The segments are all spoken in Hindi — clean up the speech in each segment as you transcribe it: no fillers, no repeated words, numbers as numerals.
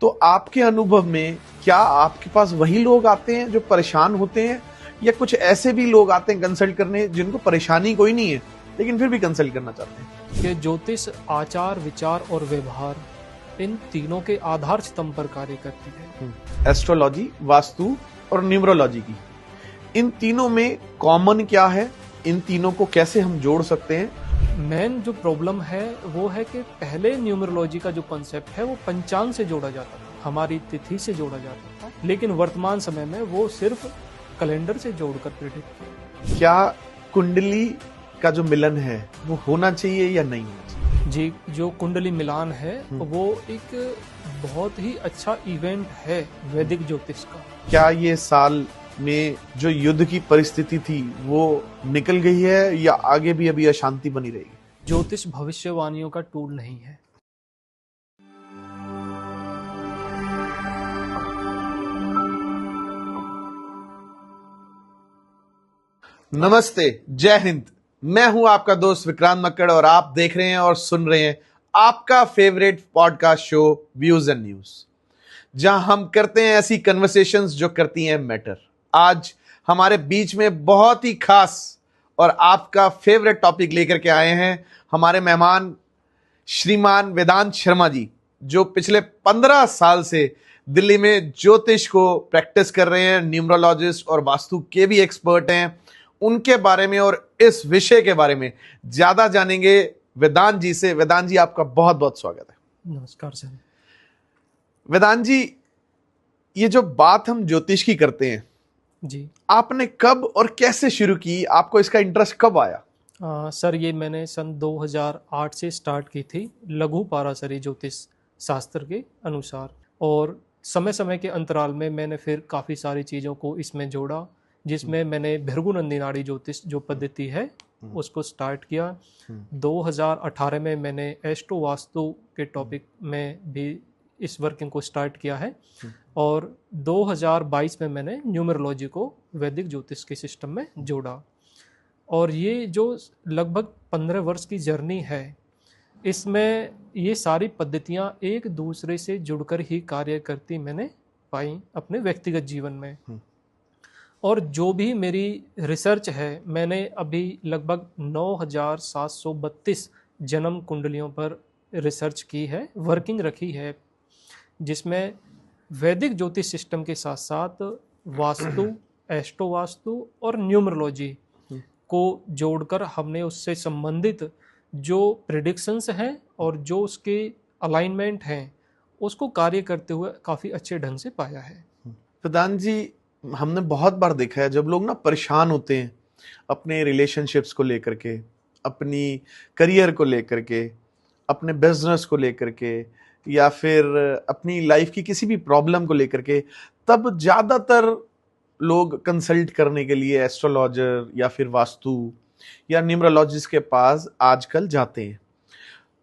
तो आपके अनुभव में क्या आपके पास वही लोग आते हैं जो परेशान होते हैं, या कुछ ऐसे भी लोग आते हैं कंसल्ट करने जिनको परेशानी कोई नहीं है लेकिन फिर भी कंसल्ट करना चाहते हैं? कि ज्योतिष आचार, विचार और व्यवहार इन तीनों के आधार स्तंभ पर कार्य करती है। एस्ट्रोलॉजी, वास्तु और न्यूमरोलॉजी की, इन तीनों में कॉमन क्या है? इन तीनों को कैसे हम जोड़ सकते हैं? मेन जो प्रॉब्लम है वो है कि पहले न्यूमरोलॉजी का जो कॉन्सेप्ट है वो पंचांग से जोड़ा जाता था, हमारी तिथि से जोड़ा जाता था, लेकिन वर्तमान समय में वो सिर्फ कैलेंडर से जोड़कर प्रेडिक्ट किया। क्या कुंडली का जो मिलन है वो होना चाहिए या नहीं होना चाहिए? जी, जो कुंडली मिलान है वो एक बहुत ही अच्छा इवेंट है वैदिक ज्योतिष का। क्या ये साल में जो युद्ध की परिस्थिति थी वो निकल गई है या आगे भी अभी अशांति बनी रहेगी? ज्योतिष भविष्यवाणियों का टूल नहीं है। नमस्ते, जय हिंद। मैं हूं आपका दोस्त विक्रांत मक्कड़ और आप देख रहे हैं और सुन रहे हैं आपका favourite podcast show views and news, जहां हम करते हैं ऐसी कन्वर्सेशंस जो करती हैं मैटर। आज हमारे बीच में बहुत ही खास और आपका फेवरेट टॉपिक लेकर के आए हैं हमारे मेहमान श्रीमान वेदांत शर्मा जी, जो पिछले 15 साल से दिल्ली में ज्योतिष को प्रैक्टिस कर रहे हैं, न्यूमरोलॉजिस्ट और वास्तु के भी एक्सपर्ट हैं। उनके बारे में और इस विषय के बारे में ज्यादा जानेंगे वेदांत जी से। वेदांत जी, आपका बहुत बहुत स्वागत है। नमस्कार सर। वेदांत जी, ये जो बात हम ज्योतिष की करते हैं जी, आपने कब और कैसे शुरू की? आपको इसका इंटरेस्ट कब आया? सर ये मैंने सन 2008 से स्टार्ट की थी लघु पाराशरी ज्योतिष शास्त्र के अनुसार, और समय समय के अंतराल में मैंने फिर काफ़ी सारी चीज़ों को इसमें जोड़ा, जिसमें मैंने भृगुनंदी नाड़ी ज्योतिष जो पद्धति है उसको स्टार्ट किया। 2018 में मैंने एस्ट्रो वास्तु के टॉपिक में भी इस वर्किंग को स्टार्ट किया है, और 2022 में मैंने न्यूमरोलॉजी को वैदिक ज्योतिष के सिस्टम में जोड़ा। और ये जो लगभग 15 वर्ष की जर्नी है, इसमें ये सारी पद्धतियाँ एक दूसरे से जुड़कर ही कार्य करती मैंने पाई अपने व्यक्तिगत जीवन में। और जो भी मेरी रिसर्च है, मैंने अभी लगभग 9732 जन्म कुंडलियों पर रिसर्च की है, वर्किंग रखी है, जिसमें वैदिक ज्योतिष सिस्टम के साथ साथ वास्तु, एस्ट्रो वास्तु और न्यूमरोलॉजी को जोड़कर हमने उससे संबंधित जो प्रेडिक्शंस हैं और जो उसके अलाइनमेंट हैं उसको कार्य करते हुए काफ़ी अच्छे ढंग से पाया है। वेदांत जी, हमने बहुत बार देखा है जब लोग ना परेशान होते हैं अपने रिलेशनशिप्स को लेकर के, अपनी करियर को लेकर के, अपने बिजनेस को लेकर के, या फिर अपनी लाइफ की किसी भी प्रॉब्लम को लेकर के, तब ज्यादातर लोग कंसल्ट करने के लिए एस्ट्रोलॉजर या फिर वास्तु या न्यूमरोलॉजिस्ट के पास आजकल जाते हैं।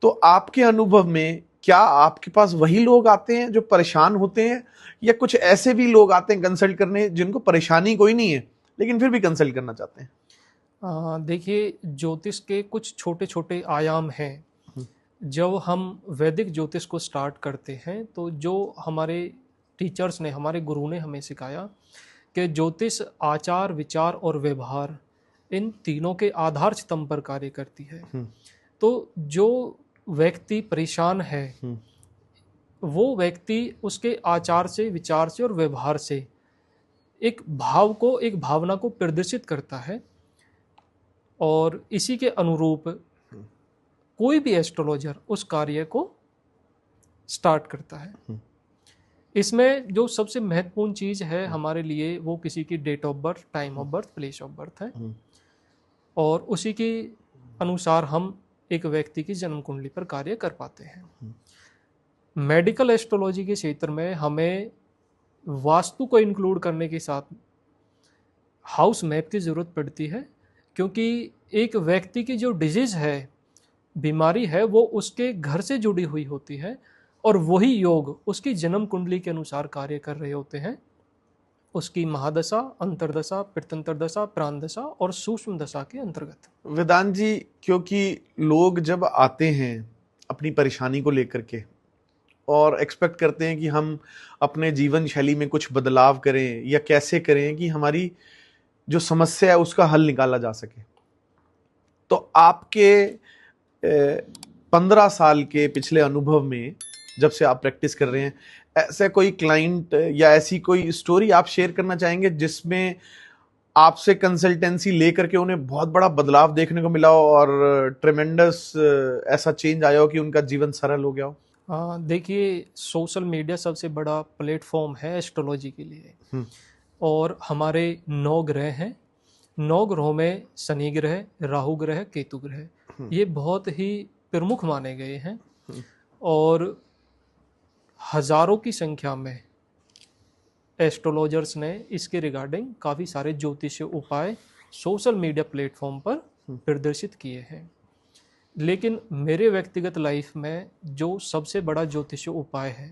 तो आपके अनुभव में क्या आपके पास वही लोग आते हैं जो परेशान होते हैं, या कुछ ऐसे भी लोग आते हैं कंसल्ट करने जिनको परेशानी कोई नहीं है लेकिन फिर भी कंसल्ट करना चाहते हैं? देखिए, ज्योतिष के कुछ छोटे छोटे आयाम हैं। जब हम वैदिक ज्योतिष को स्टार्ट करते हैं तो जो हमारे टीचर्स ने, हमारे गुरु ने हमें सिखाया कि ज्योतिष आचार, विचार और व्यवहार इन तीनों के आधार स्तंभ पर कार्य करती है। तो जो व्यक्ति परेशान है वो व्यक्ति उसके आचार से, विचार से और व्यवहार से एक भाव को, एक भावना को प्रदर्शित करता है, और इसी के अनुरूप कोई भी एस्ट्रोलॉजर उस कार्य को स्टार्ट करता है। इसमें जो सबसे महत्वपूर्ण चीज़ है हमारे लिए वो किसी की date of birth, time of birth, place of birth है, और उसी के अनुसार हम एक व्यक्ति की जन्म कुंडली पर कार्य कर पाते हैं। मेडिकल एस्ट्रोलॉजी के क्षेत्र में हमें वास्तु को इंक्लूड करने के साथ हाउस मैप की ज़रूरत पड़ती है, क्योंकि एक व्यक्ति की जो डिजीज़ है, बीमारी है, वो उसके घर से जुड़ी हुई होती है, और वही योग उसकी जन्म कुंडली के अनुसार कार्य कर रहे होते हैं। उसकी महादशा, अंतरदशा, प्रत्यंतर दशा, प्राण दशा और सूक्ष्म दशा के अंतर्गत। वेदांत जी, क्योंकि लोग जब आते हैं अपनी परेशानी को लेकर के और एक्सपेक्ट करते हैं कि हम अपने जीवन शैली में कुछ बदलाव करें या कैसे करें कि हमारी जो समस्या है उसका हल निकाला जा सके। तो आपके 15 साल के पिछले अनुभव में, जब से आप प्रैक्टिस कर रहे हैं, ऐसा कोई क्लाइंट या ऐसी कोई स्टोरी आप शेयर करना चाहेंगे जिसमें आपसे कंसल्टेंसी लेकर के उन्हें बहुत बड़ा बदलाव देखने को मिला हो और ट्रेमेंडस ऐसा चेंज आया हो कि उनका जीवन सरल हो गया हो? देखिए, सोशल मीडिया सबसे बड़ा प्लेटफॉर्म है एस्ट्रोलॉजी के लिए। और हमारे 9 ग्रह हैं। 9 ग्रहों में शनि ग्रह, राहु ग्रह, केतु ग्रह, ये बहुत ही प्रमुख माने गए हैं। और हजारों की संख्या में एस्ट्रोलॉजर्स ने इसके रिगार्डिंग काफ़ी सारे ज्योतिषीय उपाय सोशल मीडिया प्लेटफॉर्म पर प्रदर्शित किए हैं। लेकिन मेरे व्यक्तिगत लाइफ में जो सबसे बड़ा ज्योतिषीय उपाय है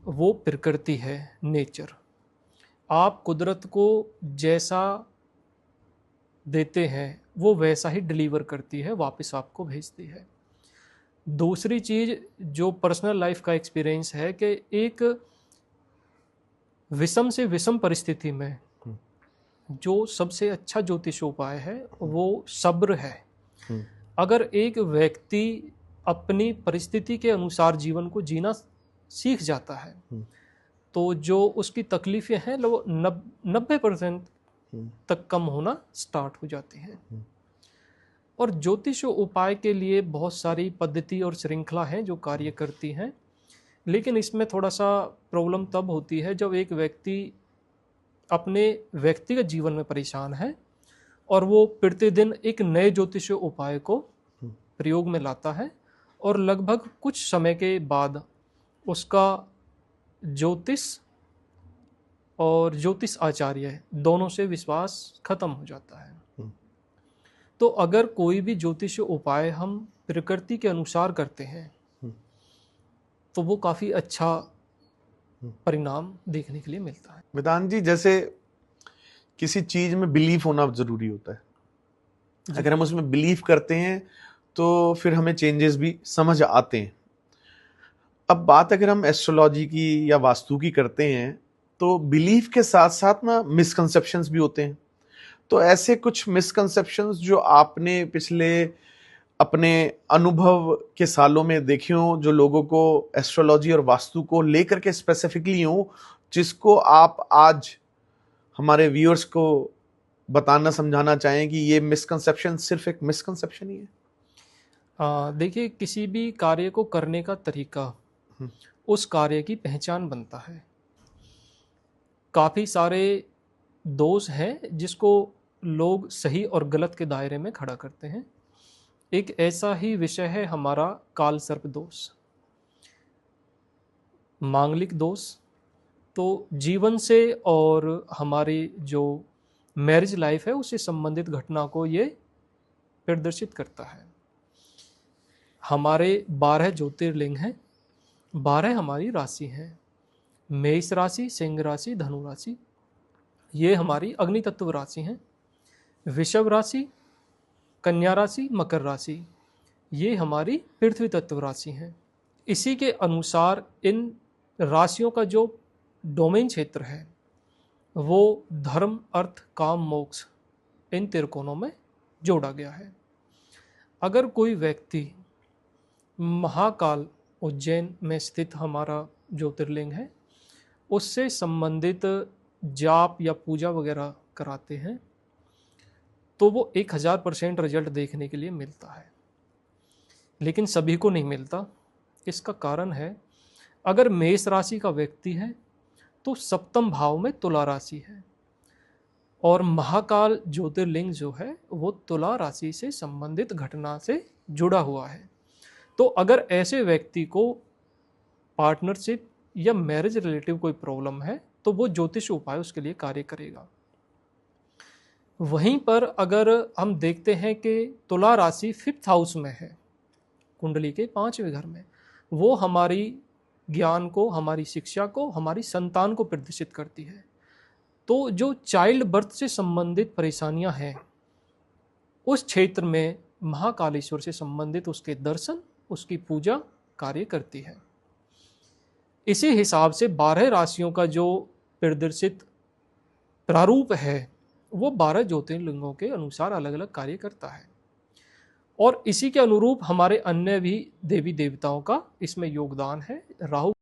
वो प्रकृति है, नेचर। आप कुदरत को जैसा देते हैं वो वैसा ही डिलीवर करती है, वापस आपको भेजती है। दूसरी चीज़ जो पर्सनल लाइफ का एक्सपीरियंस है कि एक विषम से विषम परिस्थिति में जो सबसे अच्छा ज्योतिष उपाय है वो सब्र है। अगर एक व्यक्ति अपनी परिस्थिति के अनुसार जीवन को जीना सीख जाता है तो जो उसकी तकलीफें हैं वो 90% तक कम होना स्टार्ट हो जाती हैं। और ज्योतिष उपाय के लिए बहुत सारी पद्धति और श्रृंखला हैं जो कार्य करती हैं, लेकिन इसमें थोड़ा सा प्रॉब्लम तब होती है जब एक व्यक्ति अपने व्यक्तिगत जीवन में परेशान है और वो प्रतिदिन एक नए ज्योतिष उपाय को प्रयोग में लाता है और लगभग कुछ समय के बाद उसका ज्योतिष और ज्योतिष आचार्य दोनों से विश्वास खत्म हो जाता है। तो अगर कोई भी ज्योतिष उपाय हम प्रकृति के अनुसार करते हैं तो वो काफ़ी अच्छा परिणाम देखने के लिए मिलता है। वेदांत जी, जैसे किसी चीज में बिलीफ होना जरूरी होता है। अगर हम उसमें बिलीव करते हैं तो फिर हमें चेंजेस भी समझ आते हैं। अब बात अगर हम एस्ट्रोलॉजी की या वास्तु की करते हैं तो बिलीफ के साथ साथ ना मिसकंसेप्शंस भी होते हैं। तो ऐसे कुछ मिसकंसेप्शंस जो आपने पिछले अपने अनुभव के सालों में देखे हो, जो लोगों को एस्ट्रोलॉजी और वास्तु को लेकर के स्पेसिफिकली हो, जिसको आप आज हमारे व्यूअर्स को बताना समझाना चाहें कि ये मिसकंसेप्शन सिर्फ एक मिसकंसेप्शन ही है? देखिए, किसी भी कार्य को करने का तरीका उस कार्य की पहचान बनता है। काफ़ी सारे दोष हैं जिसको लोग सही और गलत के दायरे में खड़ा करते हैं। एक ऐसा ही विषय है हमारा काल सर्प दोष, मांगलिक दोष। तो जीवन से और हमारी जो मैरिज लाइफ है उससे संबंधित घटना को ये प्रदर्शित करता है। हमारे 12 ज्योतिर्लिंग हैं, 12 हमारी राशि हैं। मेष राशि, सिंह राशि, धनु राशि, ये हमारी अग्नि तत्व राशि हैं। वृषभ राशि, कन्या राशि, मकर राशि, ये हमारी पृथ्वी तत्व राशि हैं। इसी के अनुसार इन राशियों का जो डोमेन क्षेत्र है वो धर्म, अर्थ, काम, मोक्ष, इन त्रिकोणों में जोड़ा गया है। अगर कोई व्यक्ति महाकाल उज्जैन में स्थित हमारा ज्योतिर्लिंग है उससे संबंधित जाप या पूजा वगैरह कराते हैं तो वो 1000% रिजल्ट देखने के लिए मिलता है, लेकिन सभी को नहीं मिलता। इसका कारण है, अगर मेष राशि का व्यक्ति है तो सप्तम भाव में तुला राशि है और महाकाल ज्योतिर्लिंग जो है वो तुला राशि से संबंधित घटना से जुड़ा हुआ है। तो अगर ऐसे व्यक्ति को पार्टनरशिप या मैरिज रिलेटिव कोई प्रॉब्लम है तो वो ज्योतिष उपाय उसके लिए कार्य करेगा। वहीं पर अगर हम देखते हैं कि तुला राशि 5th हाउस में है, कुंडली के 5वें घर में, वो हमारी ज्ञान को, हमारी शिक्षा को, हमारी संतान को प्रदर्शित करती है। तो जो चाइल्ड बर्थ से संबंधित परेशानियां हैं उस क्षेत्र में महाकालेश्वर से संबंधित उसके दर्शन, उसकी पूजा कार्य करती है। इसी हिसाब से 12 राशियों का जो प्रदर्शित प्रारूप है वो 12 ज्योतिर्लिंगों के अनुसार अलग अलग कार्य करता है, और इसी के अनुरूप हमारे अन्य भी देवी देवताओं का इसमें योगदान है। राहु